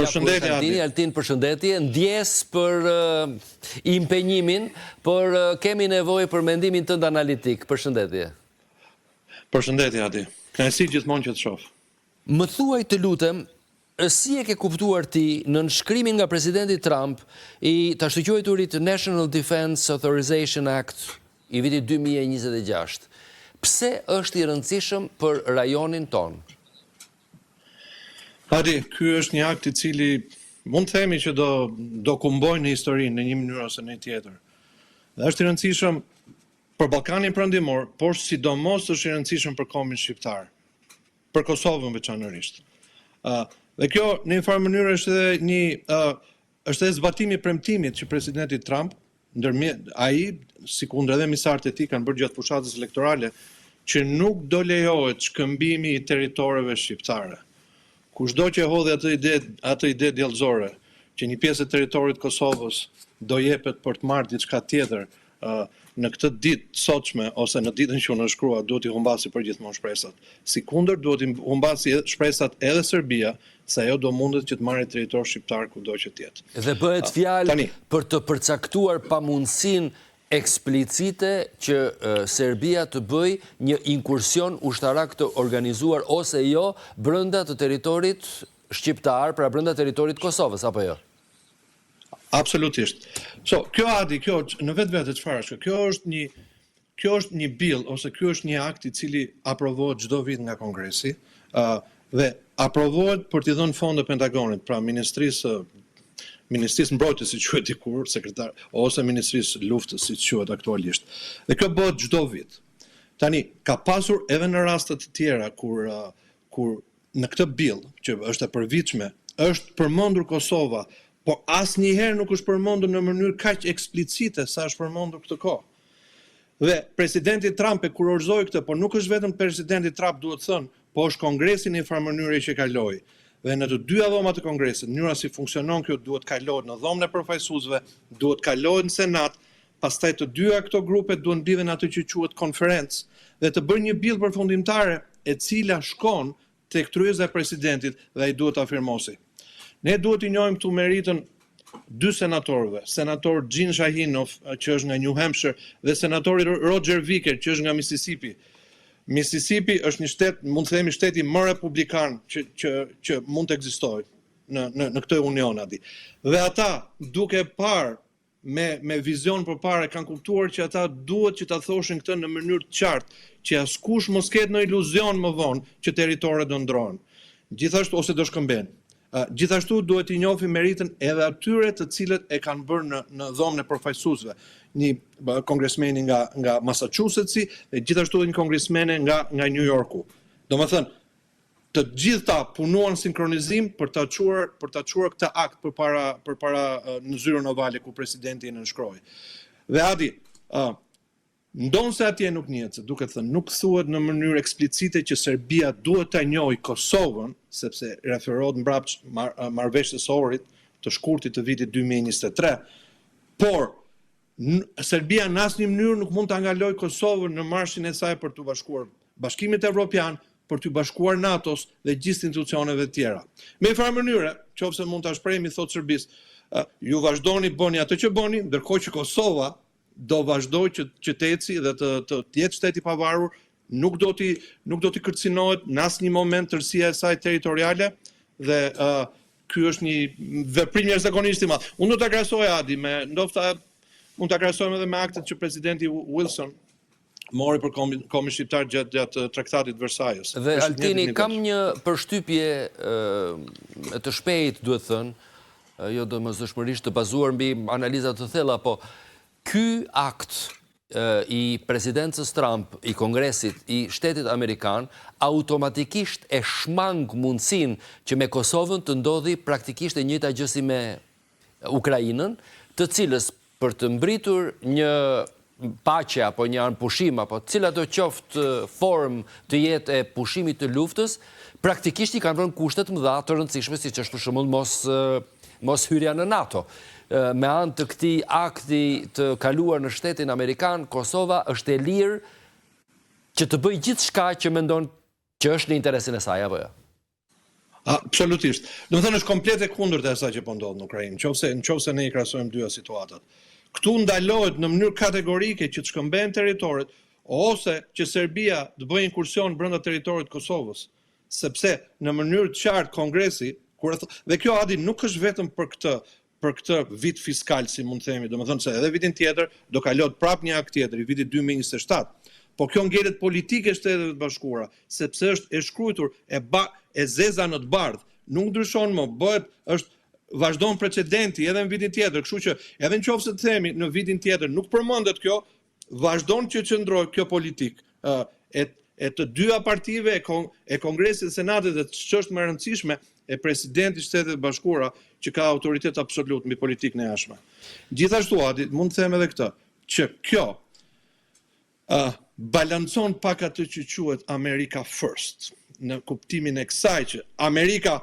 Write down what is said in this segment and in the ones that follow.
Përshëndetje Altin, përshëndetje. Ndjes për impenjimin, por kemi nevojë për mendimin tënd analitik. Përshëndetje. Përshëndetje Adi. Kënaqësi gjithmonë që të shoh. Më thuaj të lutem, si e ke kuptuar ti në nënshkrimin nga presidenti Trump i të ashtuquajturit National Defense Authorization Act i vitit 2026? Pse është i rëndësishëm për rajonin ton? Adi, ky është një akt i cili mund të themi që do kumbojnë në historinë në një mënyrë ose në tjetër. Dhe është i rëndësishëm për Ballkanin Perëndimor, por sidomos është i rëndësishëm për kombin shqiptar, për Kosovën veçanërisht. Dhe kjo në një farë mënyrë është edhe zbatimi i premtimit që presidenti Trump, ndërmjet ai, sikundër edhe misarët e tij kanë bërë gjatë fushatës elektorale, që nuk do lejohet shkëmbimi i territoreve shqiptare. Kushdo që hodhi atë ide djallëzore, që një pjesë e territorit të Kosovës do jepet për të marrë diçka tjetër në këtë ditë sotshme ose në ditën që unë shkrua, duhet i humbasi përgjithmonë shpresat. Sikundër duhet i humbasi shpresat edhe Serbia, se ajo do mundet që të marrë territor shqiptar kudo që të jetë. Dhe bëhet fjalë për të përcaktuar pamundësinë eksplicite që Serbia të bëj një inkursion ushtarak të organizuar ose jo brenda të territorit shqiptar, pra brenda territorit Kosovës, apo jo? Absolutisht. Kjo Adi, kjo në vetvete çfarë është? Kjo është një bill ose ky është një akt i cili aprovohet çdo vit nga Kongresi dhe aprovohet për t'i dhënë fonde Pentagonit, pra Ministrisë Mbrojtjes, si quhet dikur, sekretar, ose Ministrisë Luftës, si quhet aktualisht. Dhe kjo bëhet çdo vit. Tani, ka pasur edhe në raste të tjera kur në këtë bill, që është e përvitshme, është përmendur Kosova, por asnjëherë nuk është përmendur në mënyrë kaq eksplicite sa është përmendur këtë kohë. Dhe presidenti Trump e kurorëzoi këtë, por nuk është vetëm presidenti Trump, duhet thënë, po është Kongresi në një farë mënyrë që kaloi. Dhe në të dyja dhomat të Kongresit, mënyra si funksionon kjo duhet kalohet në dhomën e përfaqësuesve, duhet kalohet në Senat, pastaj të dyja këto grupe duhet mblidhen atë që quhet konferencë dhe të bërë një bill përfundimtare e cila shkon tek tryeza e presidentit dhe ai duhet ta afirmosi. Ne duhet i njohim këtu meritën dy senatorëve, senator Gene Shahinov, që është nga New Hampshire, dhe senatori Roger Wicker, që është nga Mississippi. Mississippi është një shtet, mund të themi shteti më republikan që mund të ekzistojë në këtë union aty. Dhe ata, duke parë me vizion përpara, kanë kuptuar që ata duhet që ta thoshin këtë në mënyrë të qartë, që askush mos ketë në iluzion më vonë që territoret do ndrohen. Gjithashtu ose do shkëmben. Gjithashtu duhet i njohim meritën edhe atyre të cilët e kanë bërë në dhomën e përfaqësuesve. Një kongresmeni nga Massachusettsi dhe gjithashtu një kongresmene nga New Yorku. Domethënë, të gjitha punuan sinkronizim për ta çuar këtë akt përpara në zyrën ovale ku presidenti e nënshkroi. Dhe Adi, ndonse atje nuk njihet, duket thënë, nuk thuhet në mënyrë eksplicite që Serbia duhet ta njohë Kosovën, sepse referohet mbrapsht marrëveshjes së Ohrit të shkurtit të vitit 2023, por Serbia në asnjë mënyrë nuk mund ta ngalojë Kosovën në marshin e saj për të bashkuar Bashkimit Evropian, për të bashkuar NATO-s dhe gjithë institucioneve të tjera. Me një farë mënyre, qofse mund ta shprehemi, thot Serbisë, ju vazhdoni bëni atë që bëni, ndërkohë që Kosova do vazhdojë që të eci dhe të jetë shtet i pavarur, nuk do t'i kërcinohet në asnjë moment tërësia e saj territoriale dhe ky është një veprim jashtëzakonisht i madh. Unë do ta krahasoj Adi me ndoshta mund ta krahasojmë edhe me aktet që presidenti Wilson mori për kombin shqiptar gjatë traktatit Versailles. Dhe Altini, kam një përshtypje të shpejtë, duhet thënë, jo domosdoshmërisht të bazuar mbi analiza të thella, po ky akt i presidencës Trump, i Kongresit, i Shtetit Amerikan, automatikisht e shmang mundësinë që me Kosovën të ndodhi praktikisht e njëjta gjë si me Ukrainën, të cilës për të mbritur një paqe apo një anëpushim apo cila do qoftë formë të jetë e pushimit të luftës, praktikisht i kanë vënë kushte të mëdha të rëndësishme, siç është për shembull mos hyrja në NATO. Me anë të këtij akti të kaluar në Shtetin Amerikan, Kosova është e lirë që të bëjë gjithçka që mendon që është në interesin e saj apo jo. Absolutisht. Do të thënë është komplet e kundërt e asaj që po ndodh në Ukrainë, nëse ne i krahasojmë dyja situatat. Këtu ndalohet në mënyrë kategorike që të shkëmbehen territoret ose që Serbia të bëjë inkursion brenda territorit të Kosovës, sepse në mënyrë të qartë Kongresi, dhe kjo Adi nuk është vetëm për këtë vit fiskal, si mund të themi, domethënë se edhe vitin tjetër do kalohet prap një akt tjetër, i vitit 2027. Po kjo ngjelet politike Shtetet e Bashkuara, sepse është e shkruar e zeza në të bardhë, nuk ndryshon më, vazhdon precedenti edhe në vitin tjetër, kështu që edhe nëse të themi në vitin tjetër nuk përmendet kjo, vazhdon që qëndroj kjo politik e të dyja partive e Kongresit dhe Senatit dhe ç'është më e rëndësishme e presidentit Shtetet e Bashkuara që ka autoritet absolut mbi politikën e jashtme. Gjithashtu Adi, mund të them edhe këtë, që kjo balancon pak atë që quhet America First, në kuptimin e kësaj që Amerika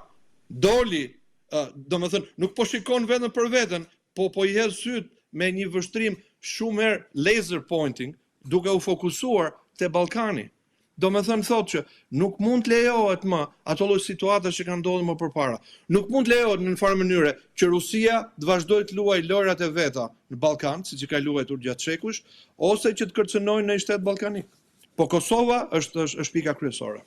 doli, domethënë nuk po shikon vetëm për veten, po i hedh syt me një vështrim shumë herë laser pointing, duke u fokusuar te Ballkani. Domethënë thotë që nuk mund të lejohet më ato lloj situata që kanë ndodhur më përpara. Nuk mund të lejohet në një farë mënyre që Rusia të vazhdojë të luajë lojrat e veta në Ballkan, siç i ka luajtur gjatë shekush, ose që të kërcënojnë në një shtet ballkanik. Po Kosova është pika kryesore.